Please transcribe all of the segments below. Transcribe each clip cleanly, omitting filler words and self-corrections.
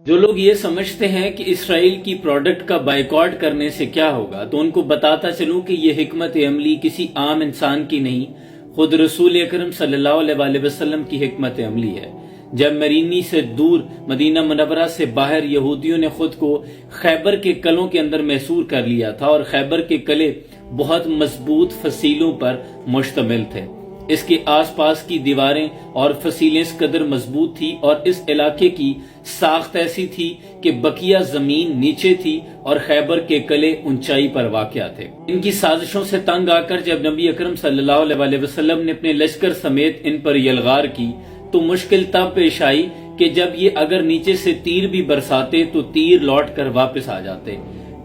جو لوگ یہ سمجھتے ہیں کہ اسرائیل کی پروڈکٹ کا بائیکاٹ کرنے سے کیا ہوگا، تو ان کو بتاتا چلوں کہ یہ حکمت عملی کسی عام انسان کی نہیں، خود رسول اکرم صلی اللہ علیہ وسلم کی حکمت عملی ہے۔ جب مرینی سے دور مدینہ منورہ سے باہر یہودیوں نے خود کو خیبر کے قلعوں کے اندر محصور کر لیا تھا، اور خیبر کے قلعے بہت مضبوط فصیلوں پر مشتمل تھے۔ اس کے آس پاس کی دیواریں اور فصیلیں اس قدر مضبوط تھی، اور اس علاقے کی ساخت ایسی تھی کہ بقیہ زمین نیچے تھی اور خیبر کے قلعے اونچائی پر واقع تھے۔ ان کی سازشوں سے تنگ آ کر جب نبی اکرم صلی اللہ علیہ وسلم نے اپنے لشکر سمیت ان پر یلغار کی، تو مشکل تب پیش آئی کہ جب یہ اگر نیچے سے تیر بھی برساتے تو تیر لوٹ کر واپس آ جاتے،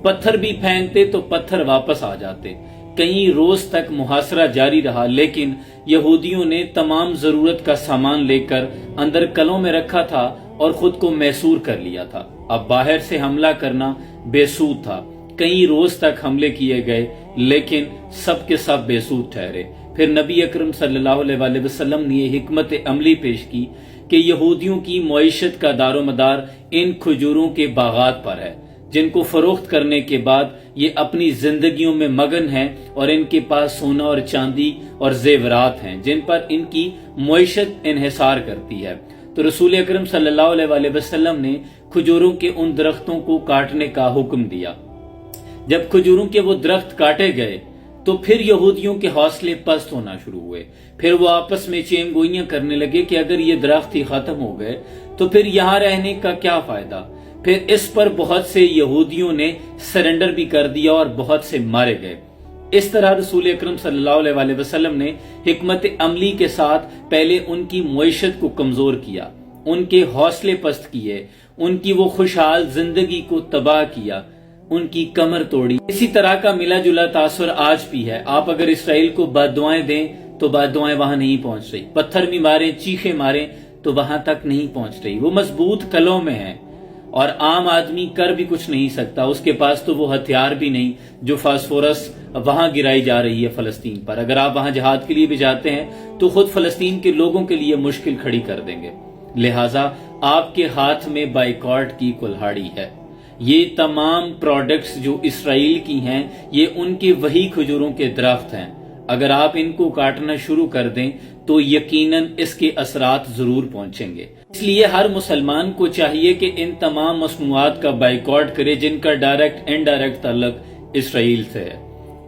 پتھر بھی پھینکتے تو پتھر واپس آ جاتے۔ کئی روز تک محاصرہ جاری رہا، لیکن یہودیوں نے تمام ضرورت کا سامان لے کر اندر قلعوں میں رکھا تھا اور خود کو محصور کر لیا تھا۔ اب باہر سے حملہ کرنا بے سود تھا۔ کئی روز تک حملے کیے گئے، لیکن سب کے سب بے سود ٹھہرے۔ پھر نبی اکرم صلی اللہ علیہ وسلم نے یہ حکمت عملی پیش کی کہ یہودیوں کی معیشت کا دار و مدار ان کھجوروں کے باغات پر ہے، جن کو فروخت کرنے کے بعد یہ اپنی زندگیوں میں مگن ہیں، اور ان کے پاس سونا اور چاندی اور زیورات ہیں جن پر ان کی معیشت انحصار کرتی ہے۔ تو رسول اکرم صلی اللہ علیہ وسلم نے کھجوروں کے ان درختوں کو کاٹنے کا حکم دیا۔ جب کھجوروں کے وہ درخت کاٹے گئے تو پھر یہودیوں کے حوصلے پست ہونا شروع ہوئے۔ پھر وہ آپس میں چین گوئیاں کرنے لگے کہ اگر یہ درخت ہی ختم ہو گئے تو پھر یہاں رہنے کا کیا فائدہ۔ پھر اس پر بہت سے یہودیوں نے سرنڈر بھی کر دیا اور بہت سے مارے گئے۔ اس طرح رسول اکرم صلی اللہ علیہ وسلم نے حکمت عملی کے ساتھ پہلے ان کی معیشت کو کمزور کیا، ان کے حوصلے پست کیے، ان کی وہ خوشحال زندگی کو تباہ کیا، ان کی کمر توڑی۔ اسی طرح کا ملا جلا تاثر آج بھی ہے۔ آپ اگر اسرائیل کو بد دعائیں دیں تو بد دعائیں وہاں نہیں پہنچ رہی، پتھر بھی ماریں، چیخیں ماریں تو وہاں تک نہیں پہنچ رہی۔ وہ مضبوط قلعوں میں ہیں اور عام آدمی کر بھی کچھ نہیں سکتا۔ اس کے پاس تو وہ ہتھیار بھی نہیں جو فاسفورس وہاں گرائی جا رہی ہے فلسطین پر۔ اگر آپ وہاں جہاد کے لیے بھی جاتے ہیں تو خود فلسطین کے لوگوں کے لیے مشکل کھڑی کر دیں گے۔ لہٰذا آپ کے ہاتھ میں بائیکاٹ کی کلہاڑی ہے۔ یہ تمام پروڈکٹس جو اسرائیل کی ہیں، یہ ان کے وہی کھجوروں کے درخت ہیں۔ اگر آپ ان کو کاٹنا شروع کر دیں تو یقیناً اس کے اثرات ضرور پہنچیں گے۔ اس لیے ہر مسلمان کو چاہیے کہ ان تمام مصنوعات کا بائیکاٹ کرے جن کا ڈائریکٹ انڈائریکٹ تعلق اسرائیل سے ہے،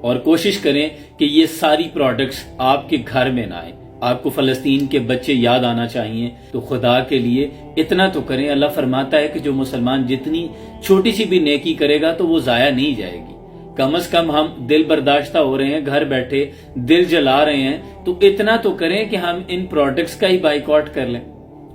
اور کوشش کریں کہ یہ ساری پروڈکٹس آپ کے گھر میں نہ آئیں۔ آپ کو فلسطین کے بچے یاد آنا چاہیے، تو خدا کے لیے اتنا تو کریں۔ اللہ فرماتا ہے کہ جو مسلمان جتنی چھوٹی سی بھی نیکی کرے گا تو وہ ضائع نہیں جائے گی۔ کم از کم ہم دل برداشتہ ہو رہے ہیں، گھر بیٹھے دل جلا رہے ہیں، تو اتنا تو کریں کہ ہم ان پروڈکٹس کا ہی بائیکاٹ کر لیں۔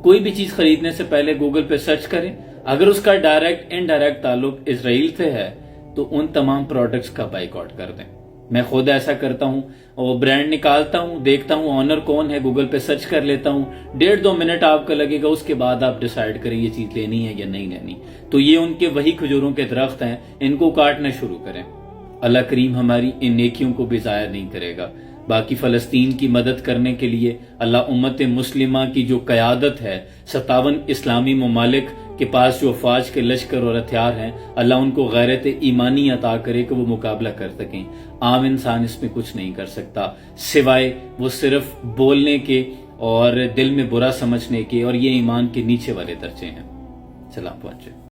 کوئی بھی چیز خریدنے سے پہلے گوگل پہ سرچ کریں، اگر اس کا ڈائریکٹ انڈائریکٹ تعلق اسرائیل سے ہے تو ان تمام پروڈکٹس کا بائیکاٹ کر دیں۔ میں خود ایسا کرتا ہوں، اور برانڈ نکالتا ہوں، دیکھتا ہوں آنر کون ہے، گوگل پہ سرچ کر لیتا ہوں، 1.5-2 منٹ آپ کا لگے گا، اس کے بعد آپ ڈیسائیڈ کریں یہ چیز لینی ہے یا نہیں لینی۔ تو یہ ان کے وہی کھجوروں کے درخت ہیں، ان کو کاٹنا شروع کریں۔ اللہ کریم ہماری ان نیکیوں کو بھی ضائع نہیں کرے گا۔ باقی فلسطین کی مدد کرنے کے لیے اللہ امت مسلمہ کی جو قیادت ہے، 57 اسلامی ممالک کے پاس جو افواج کے لشکر اور ہتھیار ہیں، اللہ ان کو غیرت ایمانی عطا کرے کہ وہ مقابلہ کر سکیں۔ عام انسان اس میں کچھ نہیں کر سکتا، سوائے وہ صرف بولنے کے اور دل میں برا سمجھنے کے، اور یہ ایمان کے نیچے والے درجے ہیں۔ سلام پہنچے۔